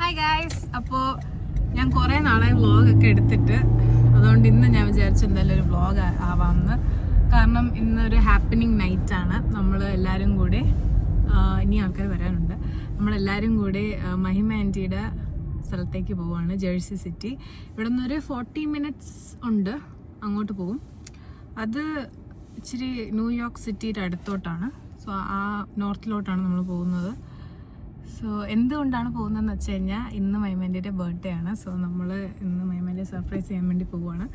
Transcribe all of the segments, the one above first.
Hi guys. അപ്പോൾ ഞാൻ കുറേ നാളെ വ്ളോഗൊക്കെ എടുത്തിട്ട്, അതുകൊണ്ട് ഇന്ന് ഞാൻ വിചാരിച്ചു എന്തായാലും ഒരു വ്ളോഗ് ആവാമെന്ന്. കാരണം ഇന്നൊരു ഹാപ്പനിങ് നൈറ്റാണ്. നമ്മൾ എല്ലാവരും കൂടി, ഇനി ആൾക്കാർ വരാനുണ്ട്, നമ്മളെല്ലാവരും കൂടി മഹിമ ആൻറ്റിയുടെ സ്ഥലത്തേക്ക് പോവുകയാണ്, ജേഴ്സി സിറ്റി. ഇവിടെ നിന്നൊരു 40 minutes ഉണ്ട്, അങ്ങോട്ട് പോകും. അത് ഇച്ചിരി ന്യൂയോർക്ക് സിറ്റിയുടെ അടുത്തോട്ടാണ്. സോ ആ നോർത്തിലോട്ടാണ് നമ്മൾ പോകുന്നത്. സോ എന്തുകൊണ്ടാണ് പോകുന്നതെന്ന് വെച്ച് കഴിഞ്ഞാൽ ഇന്ന് മൈമാൻറ്റിയുടെ ബർത്ത്ഡേ ആണ്. സോ നമ്മൾ ഇന്ന് മൈമാൻറ്റിയെ സർപ്രൈസ് ചെയ്യാൻ വേണ്ടി പോവുകയാണ്.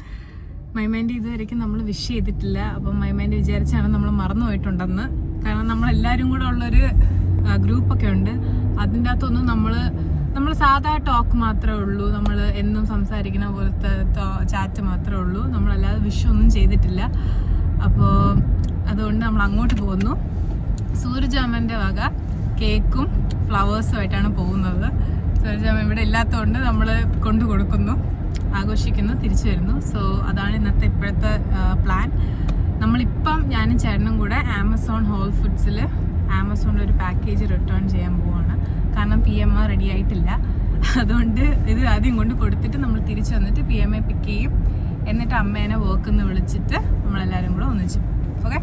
മൈമാൻറ്റി ഇതുവരെയ്ക്കും നമ്മൾ വിഷ് ചെയ്തിട്ടില്ല. അപ്പം മൈമാൻറ്റി വിചാരിച്ചാണ് നമ്മൾ മറന്നു പോയിട്ടുണ്ടെന്ന്. കാരണം നമ്മളെല്ലാവരും കൂടെ ഉള്ളൊരു ഗ്രൂപ്പൊക്കെ ഉണ്ട്. അതിൻ്റെ അകത്തൊന്നും നമ്മൾ സാധാ ടോക്ക് മാത്രമേ ഉള്ളൂ, നമ്മൾ എന്നും സംസാരിക്കുന്ന പോലത്തെ ചാറ്റ് മാത്രമേ ഉള്ളൂ. നമ്മളല്ലാതെ വിഷ് ഒന്നും ചെയ്തിട്ടില്ല. അപ്പോൾ അതുകൊണ്ട് നമ്മൾ അങ്ങോട്ട് പോകുന്നു. സൂരജാമൻ്റെ വക കേക്കും ഫ്ലവേഴ്സുമായിട്ടാണ് പോകുന്നത്. സൂരജാമ ഇവിടെ ഇല്ലാത്തതുകൊണ്ട് നമ്മൾ കൊണ്ടു കൊടുക്കുന്നു, ആഘോഷിക്കുന്നു, തിരിച്ചു വരുന്നു. സോ അതാണ് ഇന്നത്തെ ഇപ്പോഴത്തെ പ്ലാൻ. നമ്മളിപ്പം ഞാനും ചേട്ടനും കൂടെ ആമസോൺ ഹോൾ ഫുഡ്സിൽ ആമസോണിൽ ഒരു പാക്കേജ് റിട്ടേൺ ചെയ്യാൻ പോവാണ്. കാരണം PMR റെഡി ആയിട്ടില്ല. അതുകൊണ്ട് ഇത് ആദ്യം കൊണ്ട് കൊടുത്തിട്ട് നമ്മൾ തിരിച്ചു വന്നിട്ട് PMA പിക്ക് ചെയ്യും. എന്നിട്ട് അമ്മേനെ വർക്കിന്ന് വിളിച്ചിട്ട് നമ്മളെല്ലാവരും കൂടെ ഒന്നിച്ചു. ഓക്കെ,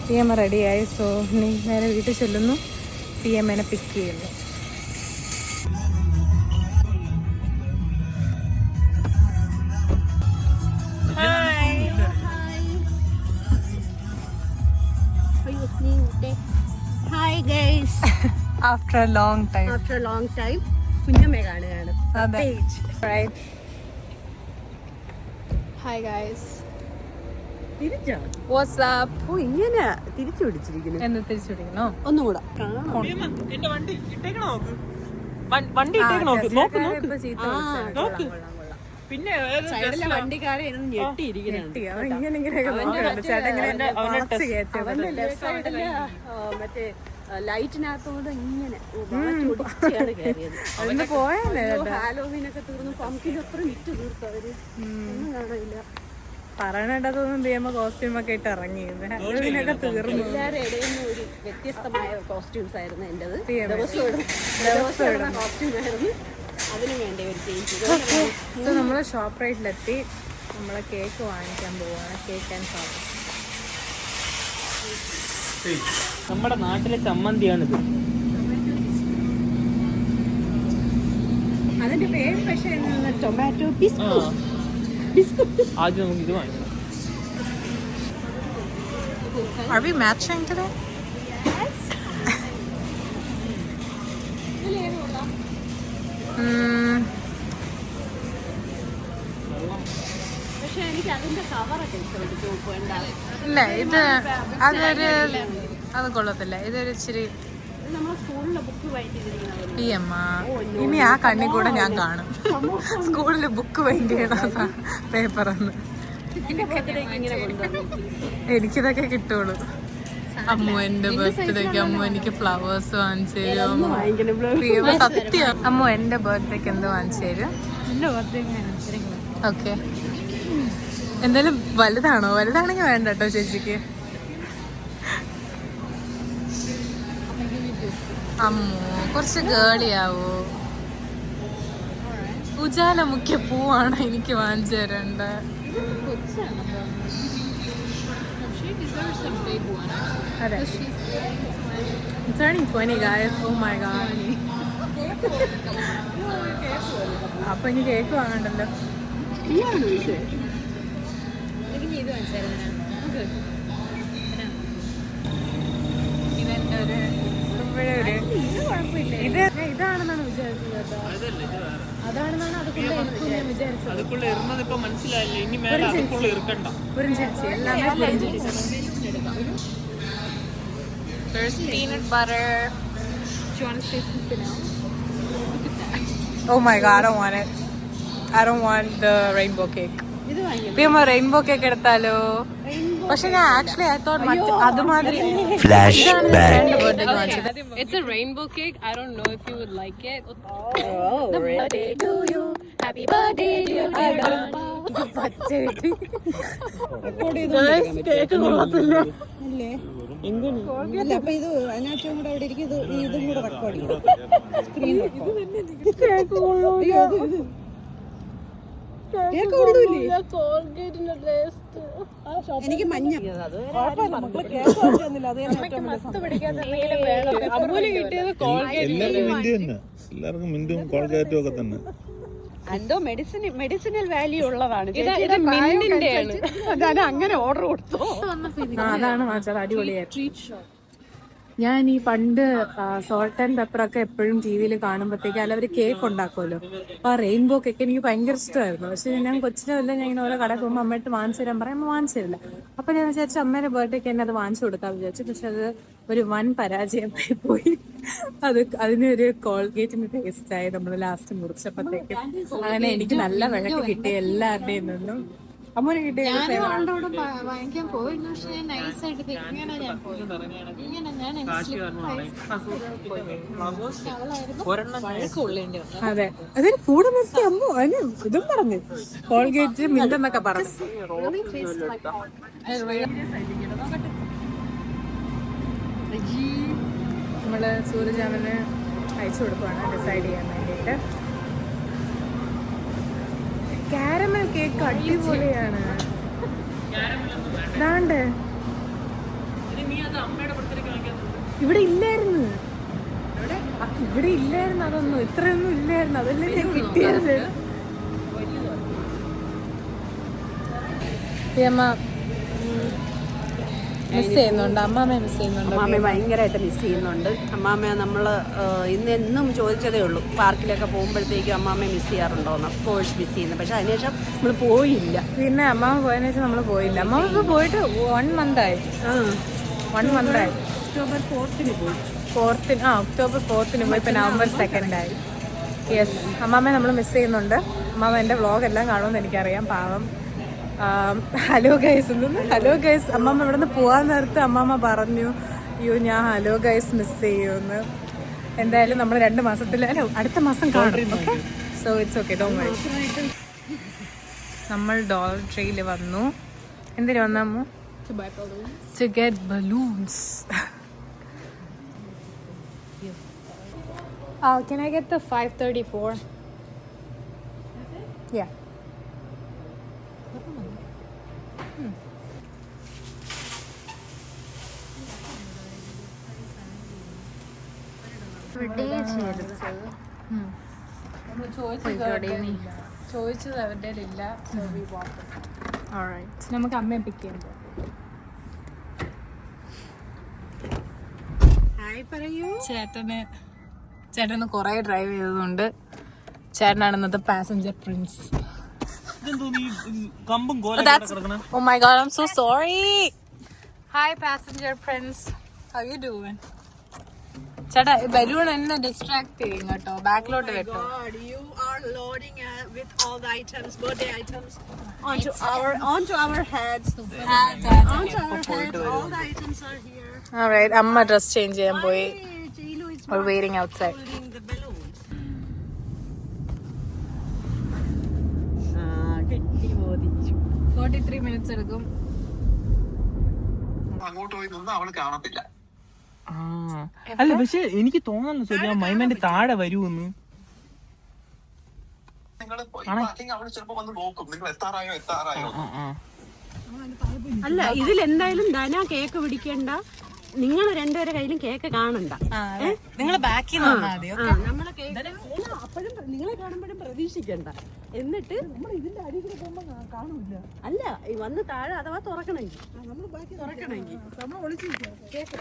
PMA റെഡിയായി. സോ ഇനി നേരെ വീട്ടിൽ ചെല്ലുന്നു, PMAനെ പിക്ക് ചെയ്യുന്നു. Hi guys. After a long time കുഞ്ഞമ്മയെ കാണുകയാണ്. അതെ, ഹായ് ഗൈസ്. തിരിച്ചോ? What's up? ഓ, ഇങ്ങനെ തിരിച്ചു പിടിച്ചിരിക്കുന്നു. എന്ന് തിരിച്ചു പിടിക്കണോ? ഒന്നുകൂടെ എന്റെ വണ്ടി ഇട്ടേക്കണ നോക്ക്, വണ്ടി ഇട്ടേക്കണ നോക്ക്, നോക്ക് നോക്ക്. പിന്നെ സൈഡിലെ വണ്ടിക്കാരെ ഇരുന്ന് ഞെട്ടിയിരിക്കുന്നുണ്ട്. മറ്റേ ലൈറ്റിനകത്തോണ്ട് ഇങ്ങനെ കയറിയത്. ഹാലോവീനൊക്കെ തീർന്നു, പമ്പിനൊപ്പം വിറ്റ് തീർത്തു അവര്. ഒന്നും കാണില്ല. പറയണതൊന്നും PMA കോസ്റ്റ്യൂമൊക്കെ ഇട്ട് ഇറങ്ങി. ഹാലോവീനൊക്കെ തീർന്നു. എല്ലാവരുടെ ഇടയിൽ നിന്ന് ഒരു വ്യത്യസ്തമായ കോസ്റ്റ്യൂംസ് ആയിരുന്നു എന്റേത്. ദിവസം കോസ്റ്റ്യൂം ആയിരുന്നു. അതിനു വേണ്ടി ഒരു ചേഞ്ച്. നമ്മള് ഷോപ്പ് റൈറ്റിലെത്തി. നമ്മളെ കേക്ക് വാങ്ങിക്കാൻ പോവാണ്. Cake and shop. നമ്മുടെ നാട്ടിലെ ചമ്മന്തിയാണിത്. അതിന്റെ പേര് പക്ഷേ ടൊമാറ്റോ ബിസ്കോ. ആദ്യം നമുക്ക് ഇത് വാങ്ങിക്കണം. Are we matching today? പക്ഷെ എനിക്ക് അതിന്റെ കവറൊക്കെ ഇഷ്ടപ്പെട്ടു. ഇല്ല, ഇത് അത് കൊള്ളത്തില്ല. ഇതൊരു ഇച്ചിരി നമ്മളെ സ്കൂളിലെ ബുക്ക് വായിച്ചിരിക്കുന്നത്. PMA ഇനി ആ കണ്ണി കൂടെ ഞാൻ കാണും. സ്കൂളില് ബുക്ക് വൈൻഡ് ചെയ്യണ പേപ്പറന്ന്. എനിക്കിതൊക്കെ കിട്ടുള്ളൂ. അമ്മു എന്റെ ബർത്ത്ഡേക്ക് അമ്മു എനിക്ക് ഫ്ലവേഴ്സ് വാങ്ങിച്ചു തരും. സത്യം, അമ്മു എന്റെ ബർത്ത്ഡേക്ക് എന്ത് വാങ്ങിച്ചു തരും? ഓക്കെ, എന്തായാലും വലുതാണോ? വലുതാണെങ്കിൽ വേണ്ട കേട്ടോ ചേച്ചിക്ക്. അമ്മു കുറച്ച് ഗേളിയാവോ? ഉജാല മുഖ്യ പൂവാണ് എനിക്ക് വാങ്ങിച്ചു തരേണ്ട. അതെ, turning 20 guys. Oh my god. അപ്പൊ ഇനി കേക്ക് വാങ്ങണ്ടല്ലോ. ഇതാണെന്നാണ് വിചാരിച്ചത് കേട്ടോ. അതാണെന്നാണ് അതുകൊണ്ട് ഞാൻ വിചാരിച്ചത്. അതുക്കുള്ള ഇരുന്നത് ഇപ്പൊ മനസ്സിലായില്ലേ? ഇനി മേലെ അതുക്കുള്ള ഇരിക്കണ്ട. പുരിഞ്ചിരിച്ച് എല്ലാമേ പുരിഞ്ചിരിച്ച്. There's peanut butter. Do you want to say something else? Look at that. Oh my god, I don't want it. I don't want the rainbow cake. PMA rainbow cake എടുത്താലോ? റെയിൻബോ പക്ഷെ ഞാൻ ആക്ച്വലി ഐ തോട്ട് അതുമാതിരി It's a rainbow cake. I don't know if you would like it. Oh, birthday to you. Happy birthday dear അല്ല അപ്പൊ ഇത് അതിനകത്തും കൂടെ അവിടെ ഇരിക്കും ഇതും കൂടെ റെക്കോർഡ് ചെയ്യും സ്ക്രീൻ എനിക്ക് മഞ്ഞ മക്കള് കേക്ക് തന്നില്ല അത് അമ്മൂന് കിട്ടിയത് എല്ലാവർക്കും മിന്റും കോൾഗേറ്റും ഒക്കെ തന്നെ. എന്തോ മെഡിസിനൽ വാല്യൂ ഉള്ളതാണ്. ഇത് മിന്റിന്റെയാണ്. ഞാൻ അങ്ങനെ ഓർഡർ കൊടുത്തു. അതാണ് മാച്ചാൽ അടിപൊളിയായിട്ട്. ഞാൻ ഈ പണ്ട് സോൾട്ട് ആൻഡ് പെപ്പർ ഒക്കെ എപ്പോഴും ടി വിയിൽ കാണുമ്പോഴത്തേക്ക് അല്ല അവർ കേക്ക് ഉണ്ടാക്കുമല്ലോ. അപ്പൊ ആ റെയിൻബോ കേക്ക് എനിക്ക് ഭയങ്കര ഇഷ്ടമായിരുന്നു. പക്ഷെ ഞാൻ കൊച്ചിനല്ല ഞാൻ ഇങ്ങനെ ഓരോ കടയിൽ പോകുമ്പോൾ അമ്മയിട്ട് വാങ്ങിച്ചു തരാൻ പറയാം, അമ്മ വാങ്ങിച്ചു തരില്ല. അപ്പൊ ഞാൻ വിചാരിച്ചു അമ്മയുടെ ബർത്ത്ഡേക്ക് എന്നെ അത് വാങ്ങിച്ചു കൊടുക്കാൻ വിചാരിച്ചു. പക്ഷെ അത് ഒരു വൻ പരാജയമായി പോയി. അതിനൊരു കോൾഗേറ്റിന് ടേസ്റ്റ് ആയി നമ്മൾ ലാസ്റ്റ് മുറിച്ചപ്പോഴത്തേക്ക്. അങ്ങനെ എനിക്ക് നല്ല വിളക്ക് കിട്ടി എല്ലാവരുടെയും നിന്നും. അമ്മൂന് കിട്ടിയ വാങ്ങിക്കാൻ പോയില്ല. പക്ഷെ നൈസായിട്ട് ഇങ്ങനെ ഞാൻ പോയി. ഇങ്ങനെ ഞാൻ അതെ അതിന് കൂടെ നിർത്തി അമ്മു അതിന് ഇതും പറഞ്ഞു കോൾഗേറ്റ് മിന്റെന്നൊക്കെ പറഞ്ഞു. നമ്മള് സൂരജാമന് അയച്ചു കൊടുക്കുവാണ് ഡിസൈഡ് ചെയ്യാൻ വേണ്ടിയിട്ട്. കാരമൽ കേക്ക് അടിപൊളിയാണ്. ഇതാണ്ട് ഇവിടെ ഇല്ലായിരുന്നു, ഇവിടെ ഇല്ലായിരുന്നു അതൊന്നും, ഇത്രയൊന്നും ഇല്ലായിരുന്നു. അതല്ലേ ഞാൻ കിട്ടിയത്. മിസ് ചെയ്യുന്നുണ്ട് അമ്മാമ്മ, മിസ് ചെയ്യുന്നുണ്ട്. അമ്മാമ്മയെ ഭയങ്കരമായിട്ട് മിസ് ചെയ്യുന്നുണ്ട്. അമ്മാമ്മയെ നമ്മൾ എന്നും ചോദിച്ചതേ ഉള്ളൂ, പാർക്കിലൊക്കെ പോകുമ്പോഴത്തേക്കും അമ്മാമ്മയെ മിസ് ചെയ്യാറുണ്ടോന്ന്. ഓഫ് കോഴ്സ് മിസ് ചെയ്യുന്നത്. പക്ഷെ അതിനുശേഷം നമ്മൾ പോയില്ല. പിന്നെ അമ്മാമ്മ പോയതിനു ശേഷം നമ്മൾ പോയില്ല. അമ്മാമ്മ ഇപ്പോൾ പോയിട്ട് 1 month ആയി. 1 month ആയി. ഒക്ടോബർ 4th പോയി. ഒക്ടോബർ 4th പോയി. ഇപ്പൊ നവംബർ 2 ആയി. യെസ്, അമ്മാമ്മയെ നമ്മൾ മിസ് ചെയ്യുന്നുണ്ട്. അമ്മാമ്മ എൻ്റെ വ്ളോഗ് എല്ലാം കാണുമെന്ന് എനിക്കറിയാം, പാവം. ഹലോ ഗൈസ് ഒന്നും ഹലോ ഗൈസ്. അമ്മമ്മ ഇവിടെ നിന്ന് പോകാൻ നേരത്ത് അമ്മമ്മ പറഞ്ഞു, അയ്യോ ഞാൻ ഹലോ ഗൈസ് മിസ് ചെയ്യുമെന്ന്. എന്തായാലും നമ്മൾ 2 മാസത്തിൽ അല്ല അടുത്ത മാസം കാണും. Okay, so it's okay, don't worry. നമ്മൾ ഡോളർ ട്രീയിൽ വന്നു. എന്തിനു വന്നമ്മു? To get balloons. Can I get the 534? Yeah. ചോദിച്ചത് അവരുടെ ഇല്ല. നമുക്ക് അമ്മയെ പിക്ക് ചെയ്യാൻ പോകാം. ചേട്ടന് കുറെ ഡ്രൈവ് ചെയ്തതുകൊണ്ട് ചേട്ടനാണ് ഇന്നത്തെ passenger Prince. Oh my god, I'm so sorry. Hi passenger prince, how you doing? ചേട്ടാ ബലൂൺ എന്നെ ഡിസ്ട്രാക്ട് ചെയ്യും കേട്ടോ, ബാക്കിലോട്ട് കേട്ടോ. You are loading with all the items, birthday items onto our heads. Onto our heads, all the items are here. Alright, അമ്മ dress change ചെയ്യാൻ പോയി. We're waiting outside. The balloons. 43 minutes എടുക്കും. അങ്ങോട്ട് പോയി നിന്ന് അവള് കാണത്തില്ല. അല്ല പക്ഷെ എനിക്ക് തോന്നുന്നു ശരിയാ മൈമന്റെ താഴെ വരുമെന്ന്. അവള് ചിലപ്പോ വന്ന് നോക്കും നിങ്ങൾ എത്താറായോ. അല്ല ഇതിലെന്തായാലും ധന കേക്ക് പിടിക്കണ്ട, നിങ്ങൾ രണ്ടുപേരെ കയ്യിലും കേക്ക് കാണണ്ട. നിങ്ങൾ ബാക്കിൽ വന്നാൽ മതി. നമ്മളെ അപ്പോഴും നിങ്ങളെ കാണുമ്പോഴും പ്രതീക്ഷിക്കണ്ട. എന്നിട്ട് ഇതിന്റെ അടിയിൽ പോകുമ്പോ കാണൂല. അല്ല വന്ന് താഴെ അഥവാ തുറക്കണമെങ്കിൽ നമ്മൾ ഒളിച്ചിരിക്കാം കേക്ക്.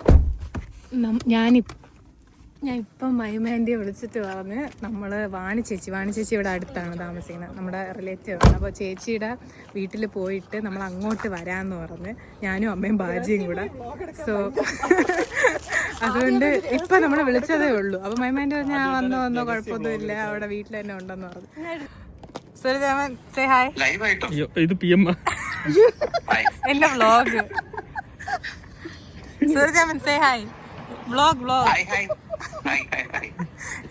ഞാൻ ഇപ്പം മൈമാൻ്റെ വിളിച്ചിട്ട് പറഞ്ഞ് നമ്മൾ വാണി ചേച്ചി ഇവിടെ അടുത്താണ് താമസിക്കുന്നത്, നമ്മുടെ റിലേറ്റീവ് ആണ്. അപ്പോൾ ചേച്ചിയുടെ വീട്ടിൽ പോയിട്ട് നമ്മൾ അങ്ങോട്ട് വരാമെന്ന് പറഞ്ഞ് ഞാനും അമ്മയും ബാജിയും കൂടെ. സോ അതുകൊണ്ട് ഇപ്പം നമ്മൾ വിളിച്ചതേ ഉള്ളൂ. അപ്പോൾ മൈമാൻ്റെ ഞാൻ വന്നോ കുഴപ്പമൊന്നുമില്ല, അവിടെ വീട്ടിൽ തന്നെ ഉണ്ടെന്ന് പറഞ്ഞു. സുരജാമൻ സേ ഹായ്. ലൈവായിട്ടോ ഇത് PM എന്റെ വ്ളോഗ്. സൂരജാമൻ സേ ഹായ്. വ്ളോഗ്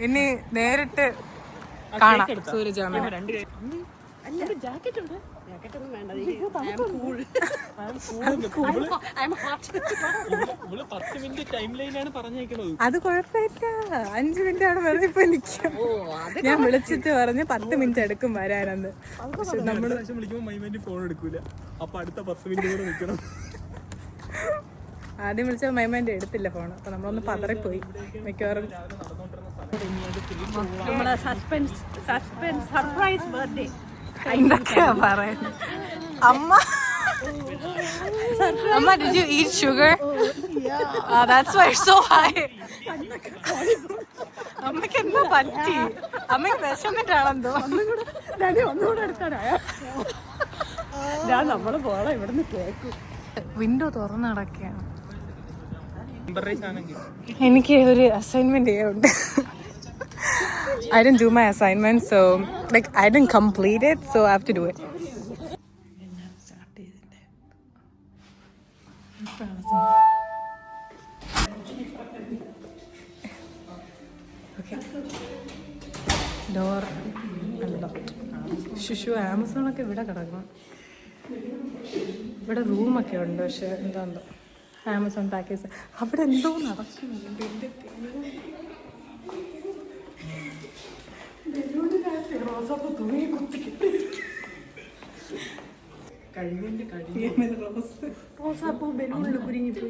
ഇനി നേരിട്ട് കാണാം സൂരജാമൻ. അത് കുഴപ്പമില്ല, 5 മിനിറ്റ് അവിടെ വെറുതെ ഇപ്പൊ നിൽക്കും. ഞാൻ വിളിച്ചിട്ട് പറഞ്ഞ് 10 മിനിറ്റ് എടുക്കും വരാനെന്ന്. നമ്മള് ഫോൺ എടുക്കൂല, അപ്പൊ അടുത്ത 10 മിനിറ്റ് നിൽക്കണം. ആദ്യം വിളിച്ച മൈമാൻ്റെ എടുത്തില്ല ഫോൺ, അപ്പൊ നമ്മളൊന്ന് പതറിപ്പോയി. മിക്കവാറും നമ്മളെ സസ്പെൻസ് സർപ്രൈസ് ബർത്ത്ഡേ എന്തൊക്കെയാ പറയുന്നത്. അമ്മ did you eat sugar? That's why it's so high. അമ്മക്ക് എന്താ പറ്റി? അമ്മക്ക് വിശന്നിട്ടാണെന്തോ. ഒന്നുകൂടെ എടുക്കാനാ ഞാൻ നമ്മള് പോളെ ഇവിടുന്ന് കേക്കും. വിൻഡോ തുറന്ന് നടക്കുകയാണ്. എനിക്ക് ഒരു അസൈൻമെന്റ് ചെയ്യാനുണ്ട്. I didn't do my assignment, so like I didn't complete it, so I have to do it. Okay. Door unlocked. ശുശു ആമസോണൊക്കെ ഇവിടെ കിടക്കണം. ഇവിടെ റൂമൊക്കെ ഉണ്ട്, പക്ഷെ എന്തോ ആമസോൺ പാക്കേജ് അവിടെ എന്തോ നടക്കുന്നുണ്ട്.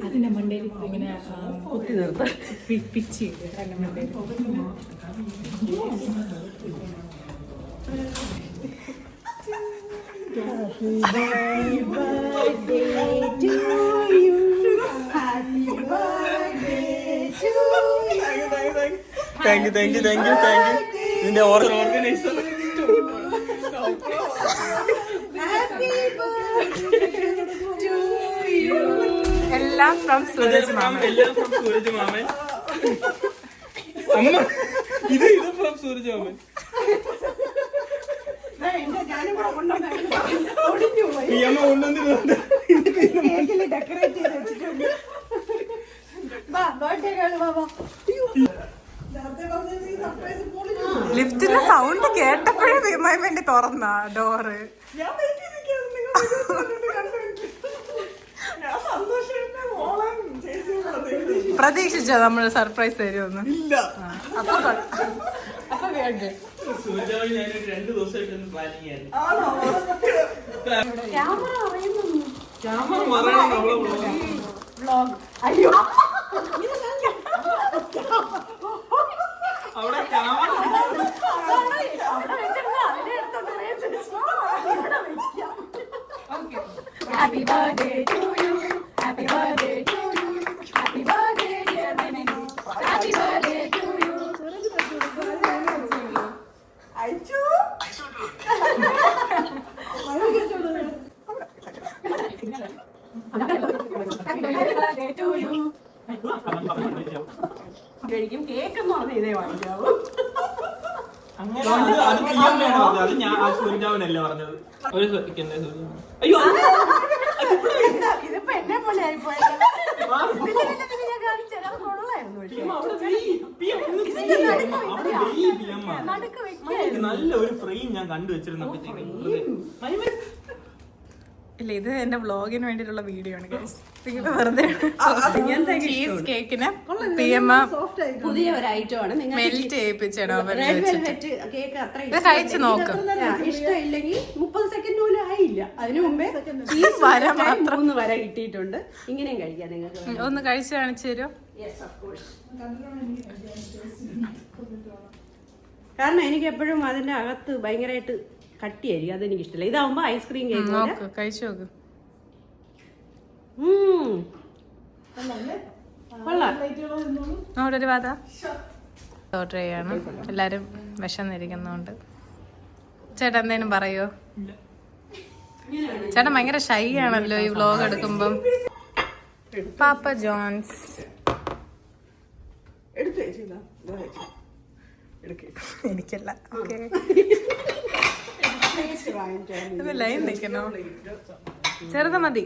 അതിന്റെ മണ്ടയിൽ ഇങ്ങനെ കുത്തി നിർത്താം, പിച്ച് അതിന്റെ മണ്ടയിൽ. Thank you. ഇതിന്റെ ഓർഗനൈസർ. എല്ലാം ഫ്രം സൂരജ് മാമൻ. അമ്മ ഇത് ഫ്രം സൂരജ് മാമൻ. ലിഫ്റ്റിന്റെ സൗണ്ട് കേട്ടപ്പോഴേ വിമായി വേണ്ടി തുറന്ന ഡോറ്. പ്രതീക്ഷിച്ചോ നമ്മള് സർപ്രൈസ് തരുമെന്ന്? അപ്പൊ വേണ്ടേ? അവിടെ Happy birthday to you. Happy birthday to you. Happy birthday dear Benny. Happy birthday to you. അയച്ചു കഴിക്കും. കേക്ക് എന്ന് പറഞ്ഞ ഇതേ വാങ്ങിക്കാവൂ. അത് ഞാൻ സൂര്യജാമനല്ലേ പറഞ്ഞത്. ഒരു സെക്കൻഡ്. അയ്യോ ഇതിപ്പോ എന്നെ പോലെ ആയിപ്പോയത്. നല്ല ഒരു ഫ്രെയിം ഞാൻ കണ്ടുവച്ചിരുന്നപ്പോഴത്തേക്കും ഇല്ല, ഇത് എന്റെ വ്ളോഗിന് വേണ്ടിയിട്ടുള്ള വീഡിയോ ആണ്. വെറുതെ ചീസ് കേക്കിന് പുതിയ ഒരു ഐറ്റം ആണ്. മെൽറ്റ് ചെയ്യിപ്പിച്ചോ കേക്ക് അത്ര കഴിച്ചു നോക്ക്. ഇഷ്ടമില്ലെങ്കിൽ 30 സെക്കൻഡ് പോലും ആയില്ല. അതിനു മുമ്പേ ചീസ് വര മാത്രം 3 വര കിട്ടിയിട്ടുണ്ട്. ഇങ്ങനെയും കഴിക്കാം നിങ്ങൾക്ക്. ഒന്ന് കഴിച്ചു കാണിച്ചു തരുമോ? കാരണം എനിക്ക് എപ്പോഴും അതിന്റെ അകത്ത് ഭയങ്കരമായിട്ട് കട്ടിയായിരിക്കും, അതെനിക്ക് ഇഷ്ടമില്ല. ഇതാവുമ്പോ ഐസ്ക്രീം കേക്ക് നോക്ക്, കഴിച്ചു നോക്ക്. അവിടെ ഒരു വാത ഓർഡർ ചെയ്യാണ്. എല്ലാരും വിശന്നിരിക്കുന്നോണ്ട്. ചേട്ടാ എന്തേലും പറയോ? ചേട്ടൻ ഭയങ്കര ഷൈ ആണല്ലോ ഈ വ്ലോഗ് എടുക്കുമ്പം. പാപ്പ ജോൺസ് എനിക്കല്ല. ഓക്കെ, ഇത് ലൈൻ നിൽക്കണോ? ചെറുത് മതി,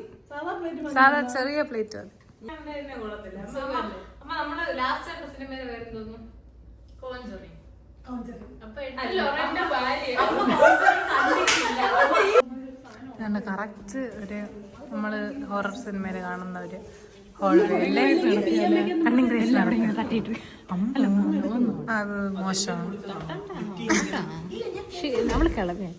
സാധാ ചെറിയ പ്ലേറ്റ് മതി. കറക്റ്റ് ഒരു നമ്മള് ഹൊറർ സിനിമയില് കാണുന്ന ഒരു അത് മോശമാണ്. നമ്മള് കിളവേ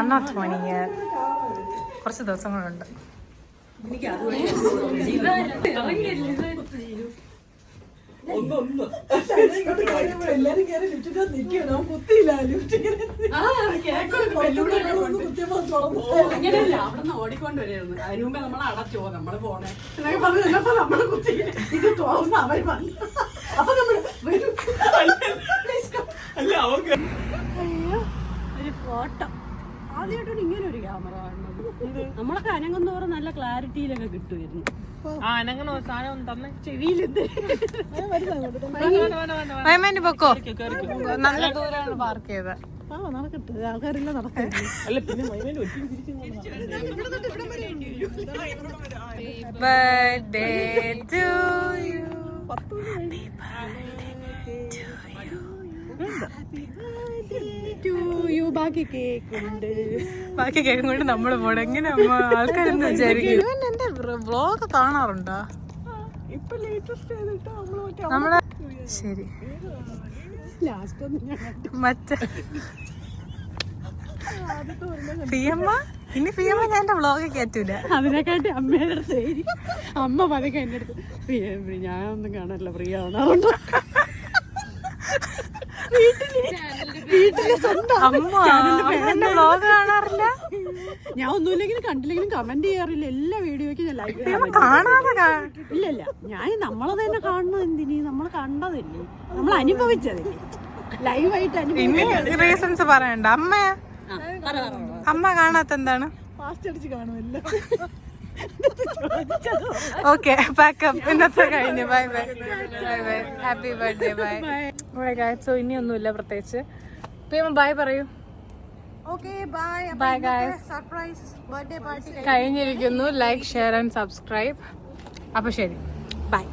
അന്നാ 20 കുറച്ച് ദിവസങ്ങളുണ്ട്. എല്ലാരും കയറി ലിഫ്റ്റിന്റെ നിക്കണം, കുത്തിയില്ല അങ്ങനെയല്ല. അവിടെ നിന്ന് ഓടിക്കൊണ്ടുവരായിരുന്നു. അതിനു മുമ്പേ നമ്മൾ അടച്ചോ, നമ്മള് പോണേ എന്നൊക്കെ പറഞ്ഞപ്പോ നമ്മള് കുത്തി ഇത് തുറന്ന് അവർ വന്നു. അപ്പൊ നമ്മള് ഒരു ഫോട്ടോ ആദ്യമായിട്ടാണ് ഇങ്ങനെ ഒരു ക്യാമറ കാണുന്നത്. നമ്മളൊക്കെ അനങ്ങുന്നവരെ നല്ല ക്ലാരിറ്റിയിലൊക്കെ കിട്ടുമായിരുന്നു. മൈമാൻഡ് പൊക്കോ, നല്ല ദൂരാണ് പാർക്ക് ചെയ്തത്. നടക്കട്ടെ, ആൾക്കാരെല്ലാം നടക്കില്ല. ബർത്ത്ഡേ ടു യു, ബാക്കി കേക്കുണ്ട്. ബാക്കി കേക്കും കൊണ്ട് നമ്മള് പോടെ. എങ്ങനെ ആൾക്കാരെന്ന് വിചാരിക്കും? എന്റെ വ്ളോഗ് കാണാറുണ്ടോ? ഇപ്പൊ ലേറ്റസ്റ്റ് ചെയ്തിട്ട് നമ്മള് ശരി ലാസ്റ്റ് മറ്റേ ഫിയമ്മ, ഇനി ഫിയമ്മ ഞാൻ എന്റെ വ്ളോഗ് കയറ്റൂല. അതിനെക്കാട്ടി അമ്മയുടെ അടുത്ത് അമ്മ പതുക്കെ എന്റെ അടുത്ത് ഞാനൊന്നും കാണാനില്ല, പ്രിയ അതുകൊണ്ട് വീട്ടിലെ സ്വന്തം അമ്മ വ്ളോഗ് കാണാറില്ല. ഞാൻ ഒന്നുമില്ലെങ്കിലും കണ്ടില്ലെങ്കിലും കമന്റ് ചെയ്യാറില്ല. എല്ലാ വീഡിയോയ്ക്കും ഞാൻ ലൈക്ക് കാണാതെ ഇല്ലല്ല. ഞാൻ നമ്മളത് തന്നെ കാണുന്നത് എന്തിന്? നമ്മൾ കണ്ടതല്ലേ, നമ്മൾ അനുഭവിച്ചതല്ലേ, ലൈവായിട്ട് റീസൺസ് പറയണ്ട. അമ്മ കാണാത്ത എന്താണ്? ഫാസ്റ്റ് അടിച്ച് കാണുമല്ലോ. Okay, pack up. ഇന്നത്തെ കഴിഞ്ഞു. Bye bye bye bye, happy birthday. Bye bye guys. So ഇനി ഒന്നുമില്ല പ്രത്യേകിച്ച്. ബൈ പറയൂ. Bye guys. Surprise birthday party കഴിഞ്ഞിരിക്കുന്നു. Like, share and subscribe. അപ്പൊ ശരി, ബൈ.